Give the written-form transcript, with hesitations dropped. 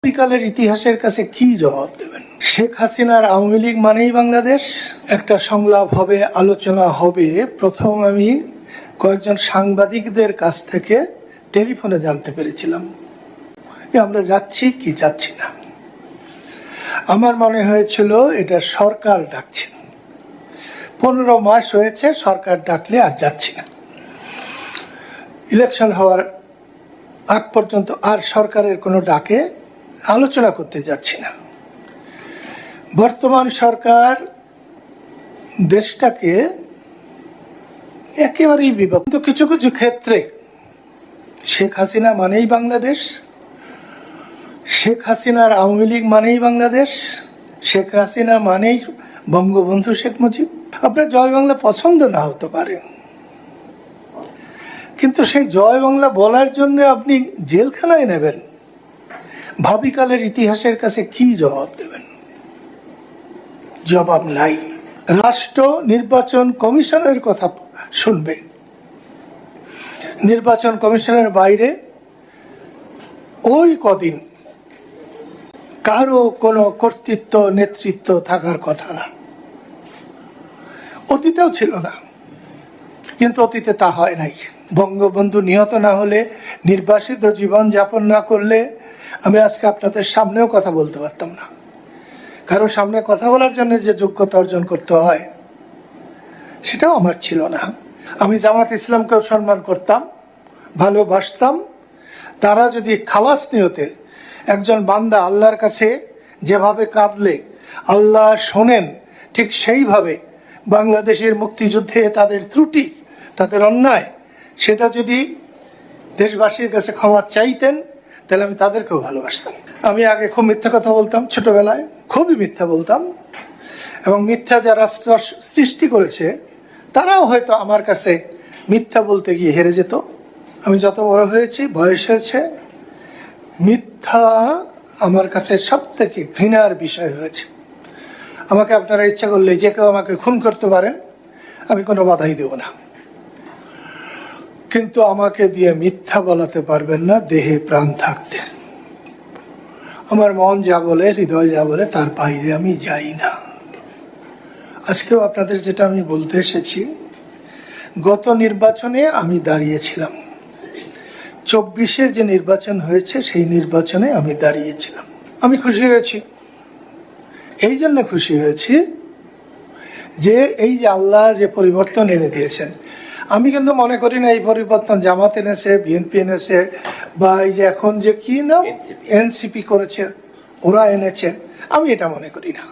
বিকালের ইতিহাসের কাছে কি জবাব দেবেন? শেখ হাসিনার আওয়ামী লীগ মানেই বাংলাদেশ। একটা সংলাপ হবে, আলোচনা হবে। প্রথম আমি কয়েকজন সাংবাদিকদের কাছ থেকে টেলিফোনে জানতে পেরেছিলাম যে আমরা যাচ্ছি কি যাচ্ছি না। আমার মনে হয়েছিল এটা সরকার ডাকছেন। 15 মাস হয়েছে সরকার ডাকলে আর যাচ্ছি না। ইলেকশন হওয়ার আগ পর্যন্ত আর সরকারের কোনো ডাকে আলোচনা করতে যাচ্ছি না। বর্তমান সরকার দেশটাকে একেবারেই বিভক্ত। কিছু কিছু ক্ষেত্রে শেখ হাসিনা মানেই বাংলাদেশ, শেখ হাসিনার আওয়ামী লীগ মানেই বাংলাদেশ, শেখ হাসিনা মানেই বঙ্গবন্ধু শেখ মুজিব। আপনার জয় বাংলা পছন্দ না হতে পারে, কিন্তু সেই জয় বাংলা বলার জন্য আপনি জেলখানায় নেবেন। ভাবিকালের ইতিহাসের কাছে কি জবাব দেবেন? জবাব নাই। রাষ্ট্র নির্বাচন কমিশনের কথা শুনবে, নির্বাচন কমিশনের বাইরে ওই কদিন কারো কোনো কর্তৃত্ব নেতৃত্ব থাকার কথা না। অতীতেও ছিল না, কিন্তু অতীতে তা হয় নাই। বঙ্গবন্ধু নিহত না হলে, নির্বাসিত জীবন যাপন না করলে আমি আজকে আপনাদের সামনেও কথা বলতে পারতাম না। কারো সামনে কথা বলার জন্য যে যোগ্যতা অর্জন করতে হয় সেটাও আমার ছিল না। আমি জামাত ইসলামকেও সম্মান করতাম, ভালোবাসতাম। তারা যদি খালাস নিয়তে একজন বান্দা আল্লাহর কাছে যেভাবে কাঁদলে আল্লাহ শোনেন, ঠিক সেইভাবে বাংলাদেশের মুক্তিযুদ্ধে তাদের ত্রুটি, তাদের অন্যায়, সেটা যদি দেশবাসীর কাছে ক্ষমা চাইতেন তাহলে আমি তাদেরকেও ভালোবাসতাম। আমি আগে খুব মিথ্যা কথা বলতাম, ছোটবেলায় খুবই মিথ্যা বলতাম, এবং মিথ্যা যারা সৃষ্টি করেছে তারাও হয়তো আমার কাছে মিথ্যা বলতে গিয়ে হেরে যেত। আমি যত বড় হয়েছি, বয়স হয়েছে, মিথ্যা আমার কাছে সব থেকে ঘৃণার বিষয় হয়েছে। আমাকে আপনারা ইচ্ছা করলে যে কেউ আমাকে খুন করতে পারেন, আমি কোনো বাধাই দেব না, কিন্তু আমাকে দিয়ে মিথ্যা বলাতে পারবেন না দেহে প্রাণ থাকতে। আমার মন যা বলে, হৃদয় যা বলে, তার বাইরে আমি যাই না। আজকেও আপনাদের যেটা আমি বলতে এসেছি, গত নির্বাচনে আমি দাঁড়িয়েছিলাম, 24-এর যে নির্বাচন হয়েছে সেই নির্বাচনে আমি দাঁড়িয়েছিলাম। আমি খুশি হয়েছি। এই জন্য খুশি হয়েছি যে এই যে আল্লাহ যে পরিবর্তন এনে দিয়েছেন, আমি কিন্তু মনে করি না এই পরিবর্তন জামাত এনেছে, বিএনপি এনেছে, বা এই যে এখন যে কি নাম এনসিপি করেছে ওরা এনেছে, আমি এটা মনে করি না।